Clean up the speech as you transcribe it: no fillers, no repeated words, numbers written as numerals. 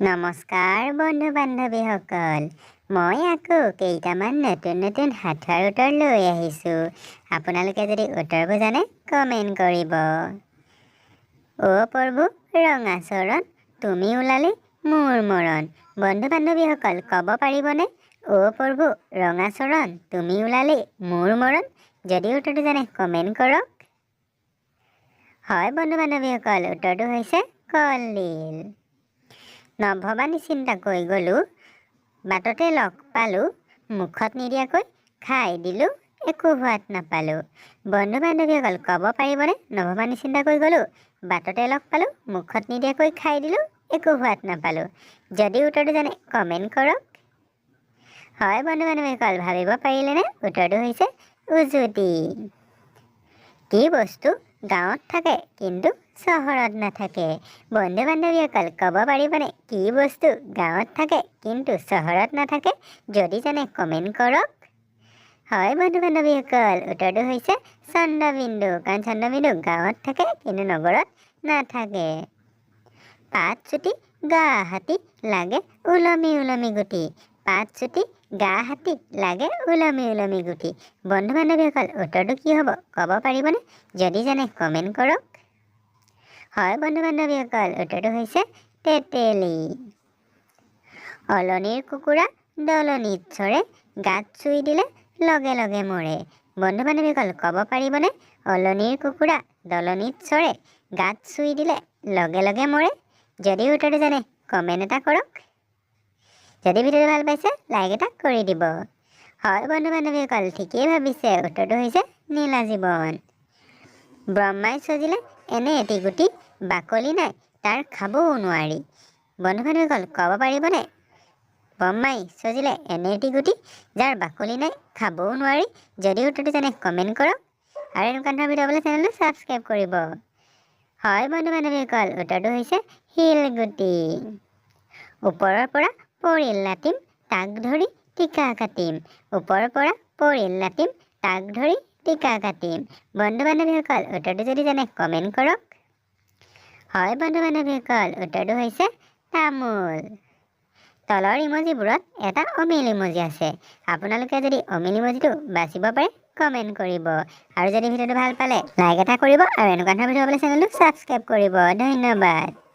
নমস্কাৰ বন্ধু বান্ধৱীসকল, মই আকৌ কেইটামান নতুন সাঁথৰ উত্তৰ লৈ আহিছোঁ। আপোনালোকে যদি উত্তৰবোৰ জানে কমেণ্ট কৰিব। অ' প্ৰভু ৰঙাচৰণ, তুমি ওলালে মোৰ মৰণ। বন্ধু বান্ধৱীসকল ক'ব পাৰিবনে? অ' প্ৰভু ৰঙাচৰণ, তুমি ওলালে মোৰ মৰণ। যদি উত্তৰটো জানে কমেণ্ট কৰক। হয় বন্ধু বান্ধৱীসকল, উত্তৰটো হৈছে কলডিল। নভবা নিচিন্তাকৈ গ'লোঁ, বাটতে লগ পালোঁ, মুখত নিদিয়াকৈ খাই দিলোঁ, একো সোৱাদ নাপালোঁ। বন্ধু বান্ধৱীসকল ক'ব পাৰিবনে? নভবা নিচিন্তাকৈ গ'লোঁ, বাটতে লগ পালোঁ, মুখত নিদিয়াকৈ খাই দিলোঁ, একো সোৱাদ নাপালোঁ। যদি উত্তৰটো জানে কমেণ্ট কৰক। হয় বন্ধু বান্ধৱীসকল, ভাবিব পাৰিলেনে? উত্তৰটো হৈছে উজুতি। কি বস্তু গাঁৱত থাকে কিন্তু চহৰত নাথাকে? বন্ধু বান্ধৱীসকল ক'ব পাৰিবনে? কি বস্তু গাঁৱত থাকে কিন্তু চহৰত নাথাকে? যদি জানে কমেণ্ট কৰক। হয় বন্ধু বান্ধৱীসকল, উত্তৰটো হৈছে চন্দ্ৰবিন্দু। কাৰণ চন্দ্ৰবিন্দু গাঁৱত থাকে কিন্তু নগৰত নাথাকে। পাত চুটি গা হাতী লাগে ওলমি ওলমি গুটি। পাত চুটি গা হাতী লাগে ওলমি ওলমি গুটি। বন্ধু বান্ধৱীসকল উত্তৰটো কি হ'ব ক'ব পাৰিবনে? যদি জানে কমেণ্ট কৰক। হয় বন্ধু বান্ধৱীসকল, উত্তৰটো হৈছে তেতেলী। অলনিৰ কুকুৰা দলনিত চৰে, গাত চুই দিলে লগে লগে মৰে। বন্ধু বান্ধৱীসকল ক'ব পাৰিবনে? অলনিৰ কুকুৰা দলনিত চৰে, গাত চুই দিলে লগে লগে মৰে। যদি উত্তৰটো জানে কমেণ্ট এটা কৰক। যদি ভিডিঅ'টো ভাল পাইছে লাইক এটা কৰি দিব। হয় বন্ধু বান্ধৱীসকল, ঠিকেই ভাবিছে, উত্তৰটো হৈছে নীলা জীৱন। ব্ৰহ্মাই চজিলে এনে এটি গুটি, বাকলি নাই তাৰ খাবও নোৱাৰি। বন্ধু বান্ধৱীসকল ক'ব পাৰিবনে? ব্ৰহ্মাই চজিলে এনে এটি গুটি, যাৰ বাকলি নাই খাবও নোৱাৰি। যদি উত্তৰটো জানে কমেণ্ট কৰক। আৰু এনেকুৱা ধৰণৰ ভিডিঅ' পাবলৈ চেনেলটো ছাবস্ক্ৰাইব কৰিব। হয় বন্ধু বান্ধৱীসকল, উত্তৰটো হৈছে শিলগুটি। ওপৰৰ পৰা পৰিল লাটিম, তাক ধৰি টিকা কাটিম। ওপৰৰ পৰা পৰিল লাটিম, তাক ধৰি টিকা কাটিম। বন্ধু বান্ধৱীসকল উত্তৰটো যদি জানে কমেণ্ট কৰক। হয় বন্ধু বান্ধৱীসকল, উত্তৰটো হৈছে তামোল। তলৰ ইমজিবোৰত এটা অমিল ইমজি আছে। আপোনালোকে যদি অমিল ইমজিটো বাচিব পাৰে কমেণ্ট কৰিব। আৰু যদি ভিডিঅ'টো ভাল পালে লাইক এটা কৰিব আৰু এনেকুৱা ধৰণৰ ভিডিঅ' পাবলৈ চেনেলটো ছাবস্ক্ৰাইব কৰিব। ধন্যবাদ।